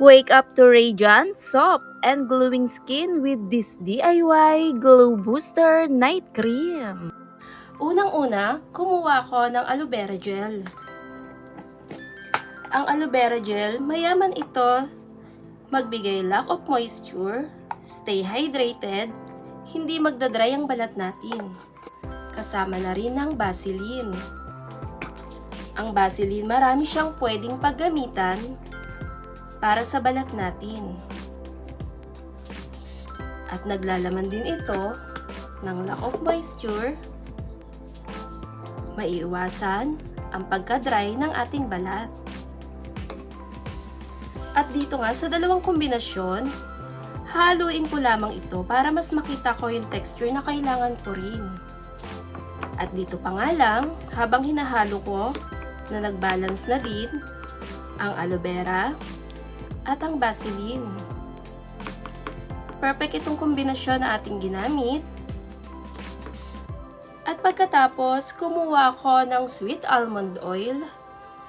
Wake up to radiant, soft, and glowing skin with this DIY Glow Booster Night Cream. Unang-una, kumuha ko ng aloe vera gel. Ang aloe vera gel, mayaman ito magbigay lack of moisture, stay hydrated, hindi magdadry ang balat natin. Kasama na rin ng Vaseline. Ang Vaseline, marami siyang pwedeng paggamitan para sa balat natin. At naglalaman din ito ng lack of moisture, maiiwasan ang pagka-dry ng ating balat. At dito nga sa dalawang kombinasyon, haluin ko lamang ito para mas makita ko yung texture na kailangan ko rin. At dito pa nga lang, habang hinahalo ko, na nag-balance na din ang aloe vera at ang Vaseline. Perfect itong kombinasyon na ating ginamit. At pagkatapos, kumuha ko ng sweet almond oil.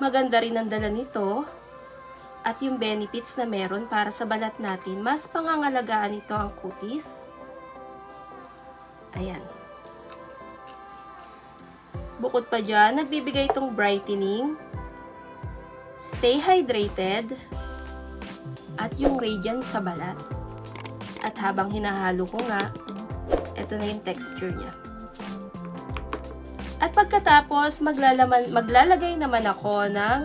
Maganda rin ang dala nito. At yung benefits na meron para sa balat natin, mas pangangalagaan ito ang kutis. Ayan. Bukod pa dyan, nagbibigay itong brightening, stay hydrated, at yung radiance sa balat. At habang hinahalo ko nga, ito na yung texture niya. At pagkatapos, maglalagay naman ako ng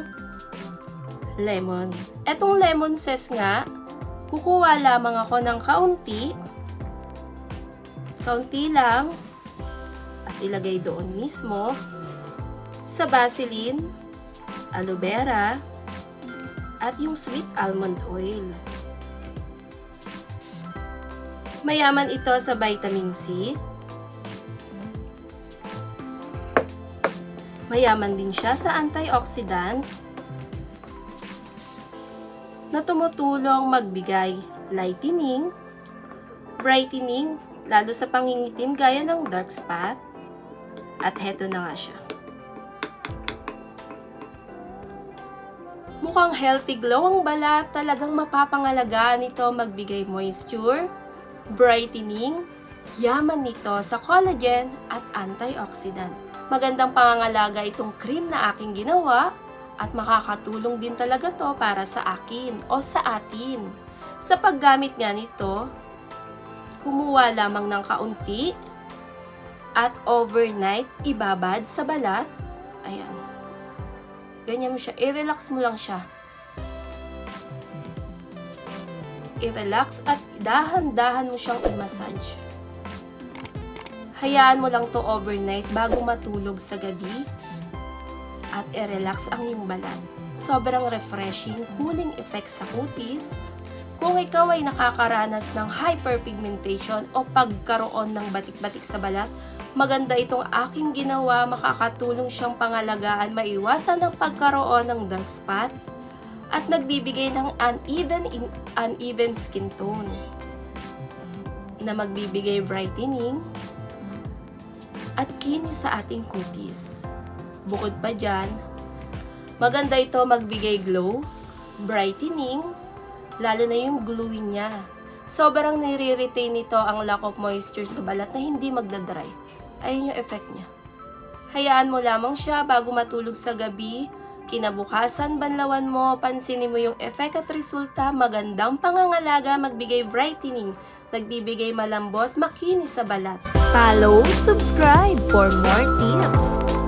lemon. Etong lemon zest nga, kukuha lamang ako ng kaunti lang, at ilagay doon mismo sa Vaseline, aloe vera, at yung sweet almond oil. Mayaman ito sa vitamin C. Mayaman din siya sa antioxidant na tumutulong magbigay lightening, brightening, lalo sa pangingitim gaya ng dark spot. At heto na nga siya. Mukhang healthy glow ang balat, talagang mapapangalagaan nito magbigay moisture, brightening, yaman nito sa collagen at antioxidant. Magandang pangangalaga itong cream na aking ginawa at makakatulong din talaga to para sa akin o sa atin. Sa paggamit nga nito, kumuha lamang ng kaunti at overnight ibabad sa balat. Ayan. Ganyan mo siya. I-relax mo lang siya. I-relax at dahan-dahan mo siyang i-massage. Hayaan mo lang to overnight bago matulog sa gabi at i-relax ang iyong balat. Sobrang refreshing, cooling effect sa kutis. Kung ikaw ay nakakaranas ng hyperpigmentation o pagkaroon ng batik-batik sa balat, maganda itong aking ginawa, makakatulong siyang pangalagaan, maiwasan ang pagkaroon ng dark spot at nagbibigay ng uneven skin tone na magbibigay brightening at kinis sa ating kutis. Bukod pa dyan, maganda ito magbigay glow, brightening, lalo na yung glowing niya. Sobrang nire-retain nito ang lack of moisture sa balat na hindi magdadry. Ayun yung effect niya. Hayaan mo lamang siya bago matulog sa gabi. Kinabukasan, banlawan mo, pansinin mo yung effect at resulta. Magandang pangangalaga, magbigay brightening, nagbibigay malambot, makinis sa balat. Follow, subscribe for more tips.